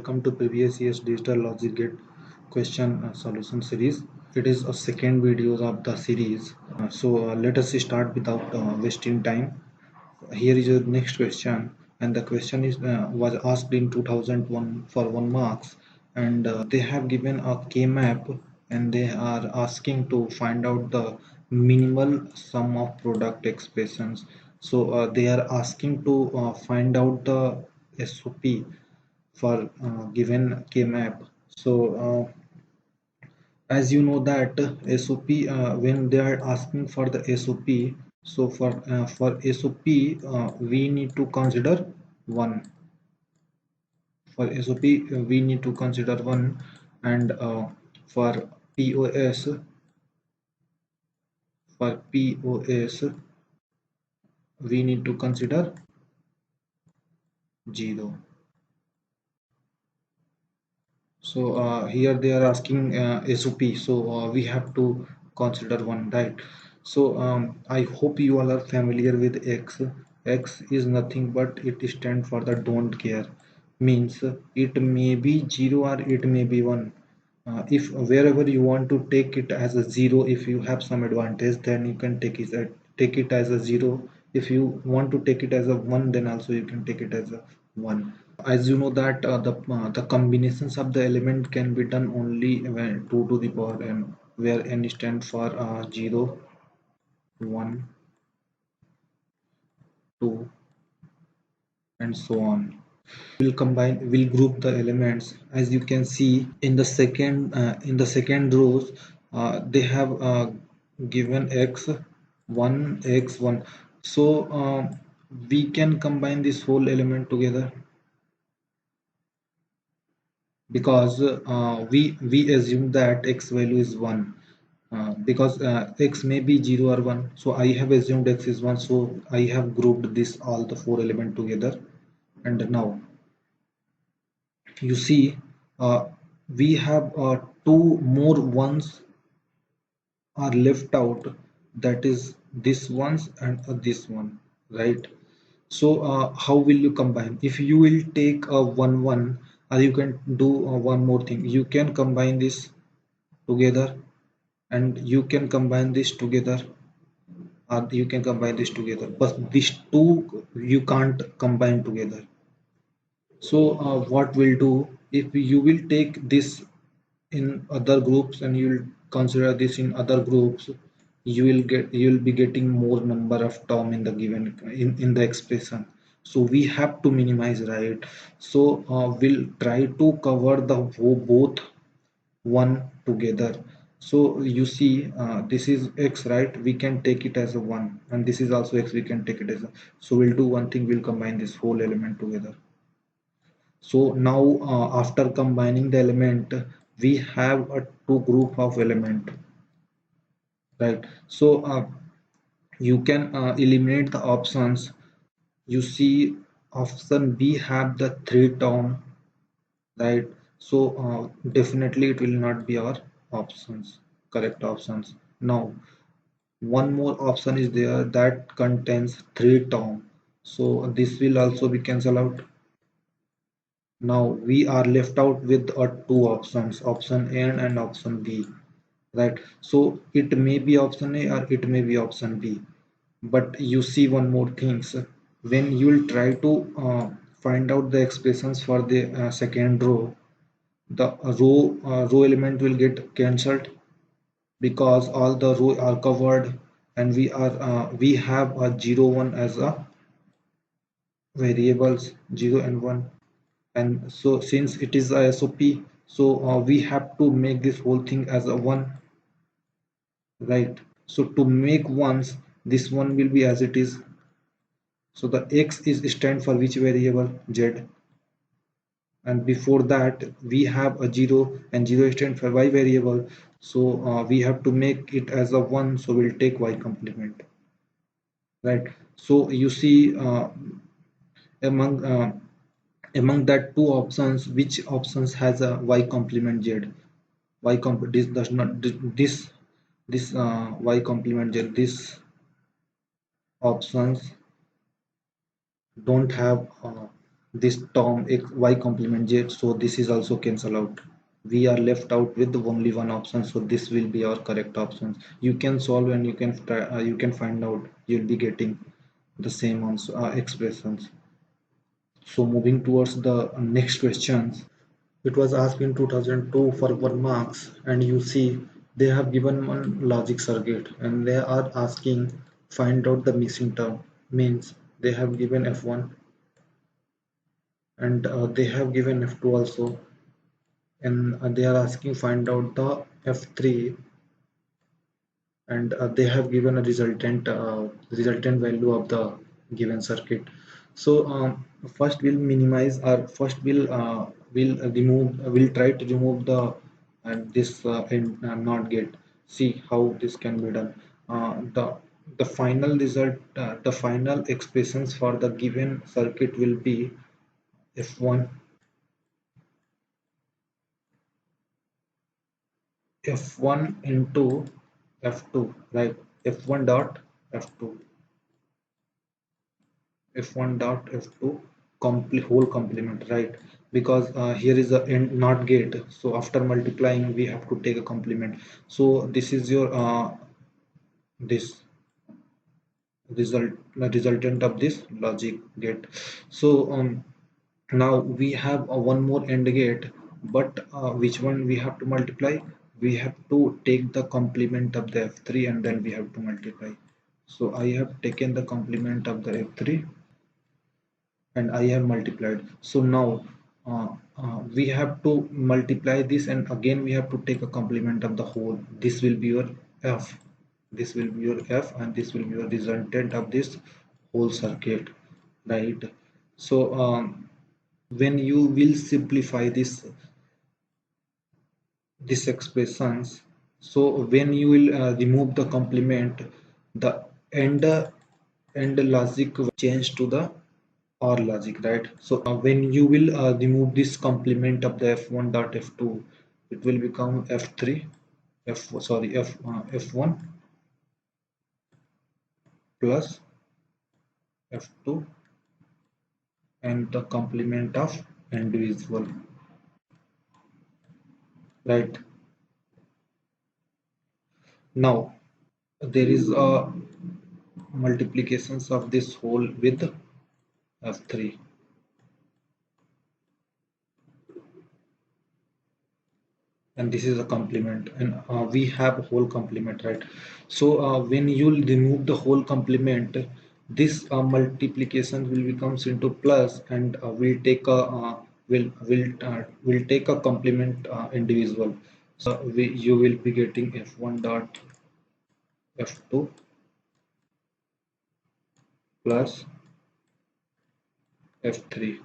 welcome to previous year's digital logic gate question solution series. It is a second video of the series. Let us start without wasting time. Here is your next question, and the question is was asked in 2001 for 1 marks, and they have given a K-map, and they are asking to find out the minimal sum of product expressions. They are asking to find out the SOP for given K-map. As you know that SOP, when they are asking for the SOP, for SOP we need to consider one. For SOP we need to consider one, and for POS for POS we need to consider 0. Here they are asking SOP, we have to consider one, right? I hope you all are familiar with X. X is nothing but it stands for the don't care. Means it may be 0 or it may be 1. If wherever you want to take it as a 0, if you have some advantage, then you can take it as a 0. If you want to take it as a 1, then also you can take it as a 1. As you know that the combinations of the element can be done only when 2 to the power n, where n stands for 0, 1, 2, and so on. We'll group the elements. As you can see in the second rows, they have given x 1 x 1. We can combine this whole element together, because we assume that x value is 1, because x may be 0 or 1. So I have assumed x is 1, so I have grouped this all the 4 element together. And now you see we have two more ones are left out, that is this ones and this one, right? How will you combine? If you will take a 1 1, or you can do one more thing, you can combine this together, and you can combine this together, or you can combine this together, but these two you can't combine together. What we'll do, if you will take this in other groups and you will consider this in other groups, you will be getting more number of term in the given in the expression. So we have to minimize, right? We'll try to cover the both one together. So you see this is x, right? We can take it as a 1, and this is also x, we can take it as a. So we'll do one thing, we'll combine this whole element together. So now after combining the element, we have a two group of element, right? You can eliminate the options. You see option B have the 3 term, right? Definitely it will not be our options, correct options. Now one more option is there that contains 3 term, so this will also be cancelled out. Now we are left out with two options, option A and option B, right? So it may be option A or it may be option B. But you see one more things, when you will try to find out the expressions for the second row, the row element will get cancelled, because all the row are covered, and we have a 0 1 as a variables, 0 and 1. And so since it is a SOP, we have to make this whole thing as a 1, right? So to make ones, this one will be as it is. So the x is stand for which variable? Z. And before that we have a 0, and 0 stand for y variable. So we have to make it as a 1, so we'll take y complement, right? So you see among among that two options, which options has a y complement z? This does not, this y complement z, this options don't have this term x y complement z, so this is also cancel out. We are left out with only one option, so this will be our correct options. You can solve and you can try, you can find out, you'll be getting the same answer, expressions. So moving towards the next questions, it was asked in 2002 for 1 marks, and you see they have given one logic circuit and they are asking find out the missing term. Means they have given F1 and they have given F2 also, and they are asking find out the F3, and they have given a resultant value of the given circuit. So first we'll minimize, or first we'll remove, we'll try to remove the this not gate. See how this can be done. The final result, the final expressions for the given circuit will be f1 f1 into f2, right? F1 dot f2, f1 dot f2 complete whole complement, right? Because here is a end not gate, so after multiplying we have to take a complement. So this is your this result, the resultant of this logic gate. So now we have a one more AND gate, but which one we have to multiply? We have to take the complement of the f3 and then we have to multiply. So I have taken the complement of the f3 and I have multiplied. So now we have to multiply this and again we have to take a complement of the whole. This will be your f. This will be your f and this will be your resultant of this whole circuit, right? So when you will simplify this expressions, so when you will remove the complement, the end end logic will change to the or logic, right? So when you will remove this complement of the f1 dot f2, it will become f3 f sorry f f1 plus f2 and the complement of individual, right? Now there is a multiplications of this whole with f3, and this is a complement, and we have whole complement, right? So when you'll remove the whole complement, this multiplication will becomes into plus, and we'll take a will take a complement individual. So you will be getting f1 dot f2 plus f3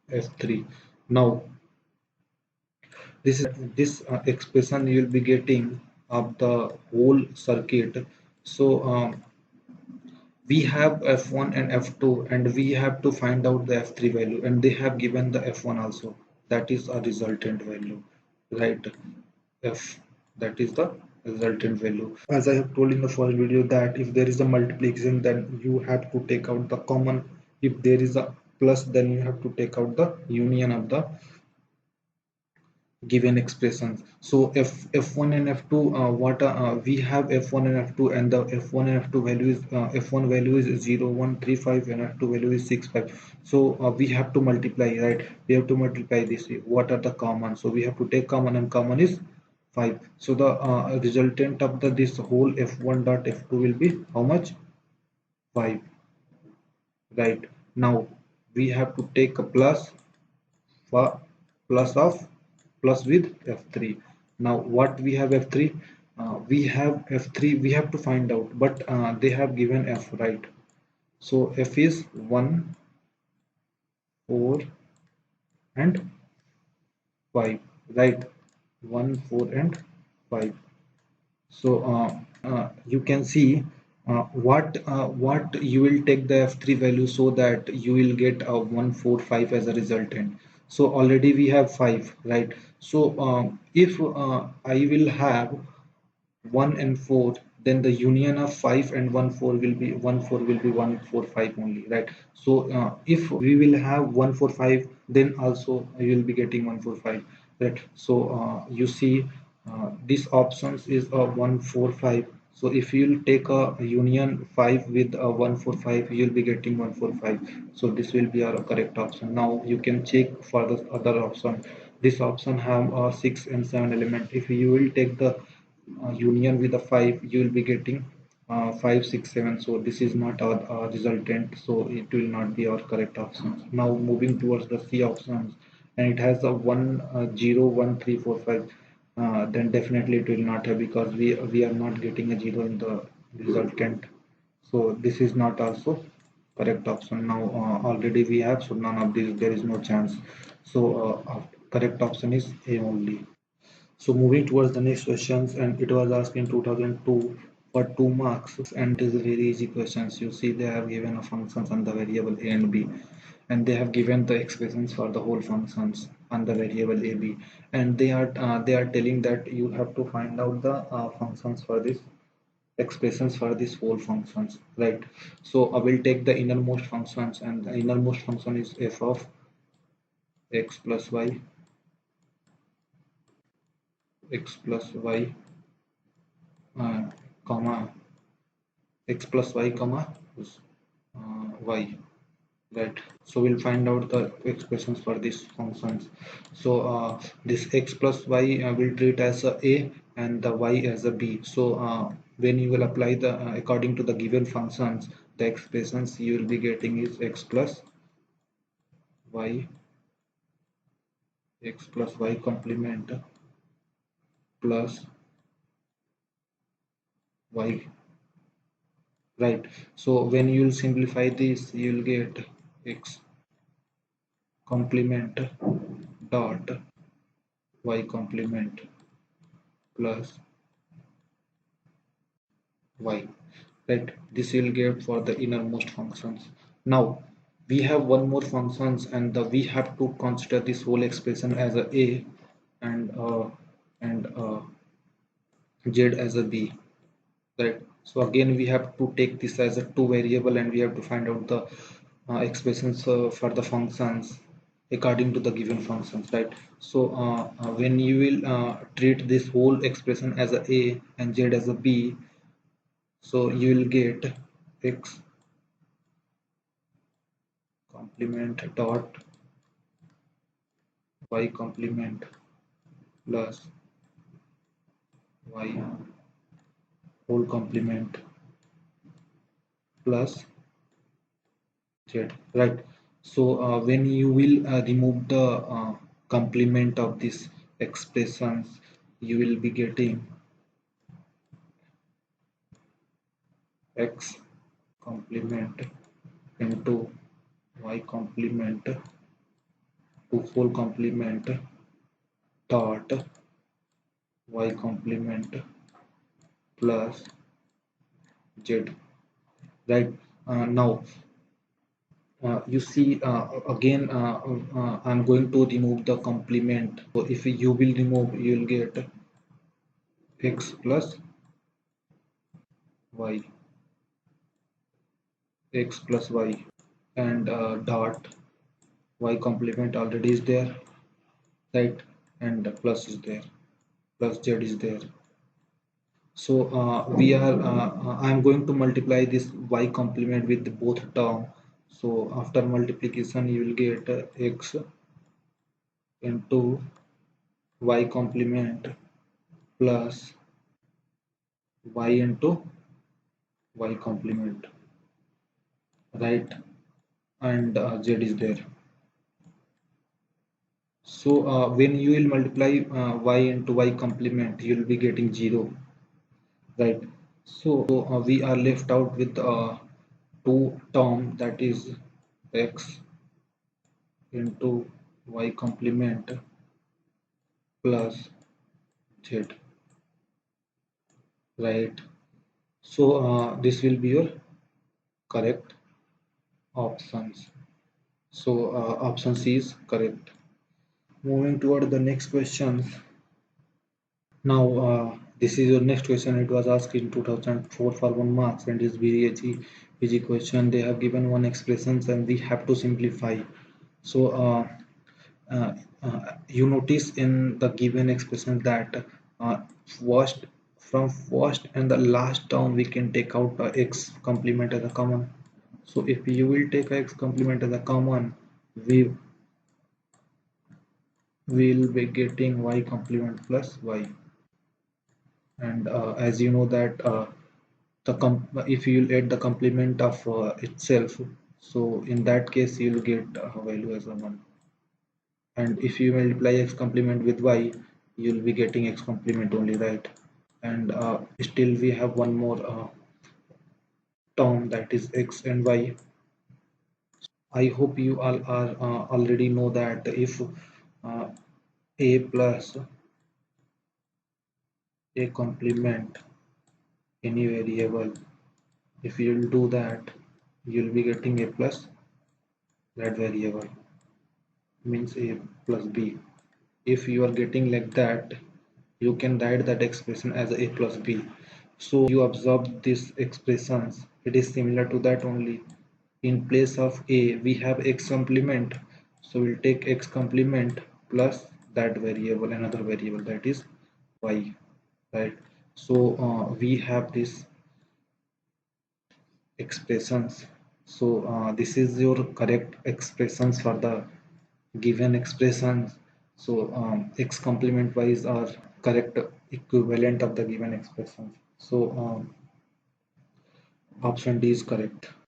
f3. Now this expression you will be getting of the whole circuit. So we have f1 and f2 and we have to find out the f3 value, and they have given the f1 also, that is a resultant value, right? F, that is the resultant value. As I have told in the first video that if there is a multiplication then you have to take out the common, if there is a plus then you have to take out the union of the given expressions. So f1 and f2, what we have f1 and f2, and the f1 and f2 value is f1 value is 0 1 3 5 and f2 value is 6 5. So we have to multiply, right? We have to multiply this. What are the common? So we have to take common, and common is 5. So the resultant of the this whole f1 dot f2 will be how much? 5, right? Now we have to take a plus for plus of plus with f3. Now what we have f3, we have f3, we have to find out, but they have given f, right? So f is 1 4 and 5, right? 1 4 and 5. So you can see what you will take the f3 value so that you will get a 145 as a resultant. So already we have 5, right? So if I will have 1 and 4, then the union of 5 and 1 4 will be 1 4 5 only, right? So if we will have 1 4 5, then also you will be getting 1 4 5, right? So you see this options is a 1 4 5. So if you'll take a union 5 with a 1 4 5, you'll be getting 1 4 5. So this will be our correct option. Now you can check for the other option. This option have a 6 and 7 element. If you will take the union with a 5, you will be getting 5 6 7. So this is not our resultant, so it will not be our correct option. Now moving towards the C options, and it has a 1 0 1 3 4 5. Then definitely it will not have, because we are not getting a 0 in the resultant. So this is not also correct option. Now already we have, so none of these, there is no chance. So correct option is A only. So moving towards the next questions, and it was asked in 2002 for 2 marks, and it is a very easy questions. You see they have given a functions on the variable a and b, and they have given the expressions for the whole functions on the variable a b, and they are telling that you have to find out the functions for this expressions for this whole functions, right? So I will take the innermost functions, and the innermost function is f of x plus y, x plus y, uh, comma x plus y comma y, right? So we'll find out the expressions for these functions. So this x plus y will treat as a and the y as a b. So when you will apply the according to the given functions, the expressions you will be getting is x plus y, x plus y complement plus y, right? So when you will simplify this, you will get x complement dot y complement plus y, right? This will get for the innermost functions. Now we have one more functions, and we have to consider this whole expression as a and z as a b, right? So again we have to take this as a two variable, and we have to find out the expressions for the functions according to the given functions, right? So when you will treat this whole expression as a and z as a b, so you will get x complement dot y complement plus y whole complement plus z, right? So when you will remove the complement of this expressions, you will be getting x complement into y complement to whole complement dot y complement plus z, right? Now you see again I'm going to remove the complement. So if you will remove, you will get x plus y, x plus y, and dot y complement already is there, right? And plus is there, plus z is there. So we are I'm going to multiply this y complement with both term. So after multiplication you will get x into y complement plus y into y complement, right? And z is there. So when you will multiply y into y complement, you will be getting 0, right? So we are left out with two term, that is x into y complement plus z, right? So this will be your correct options. So option C is correct. Moving toward the next question. Now This is your next question. It was asked in 2004 for 1 marks and is very easy question. They have given one expressions and we have to simplify. So uh, you notice in the given expression that first from first and the last term we can take out x complement as a common. So if you will take x complement as a common, we will be getting y complement plus y. And as you know that if you will add the complement of itself, so in that case you will get value as a 1. And if you multiply x complement with y, you will be getting x complement only, right? And still we have one more term, that is x and y. I hope you all are already know that if a plus a complement any variable, if you will do that, you will be getting a plus that variable, means a plus b. If you are getting like that, you can write that expression as a plus b. So you observe these expressions, it is similar to that only. In place of a we have x complement, so we'll take x complement plus that variable, another variable, that is y, right? So we have this expressions. So this is your correct expressions for the given expressions. So x complement wise are correct equivalent of the given expressions. So option D is correct.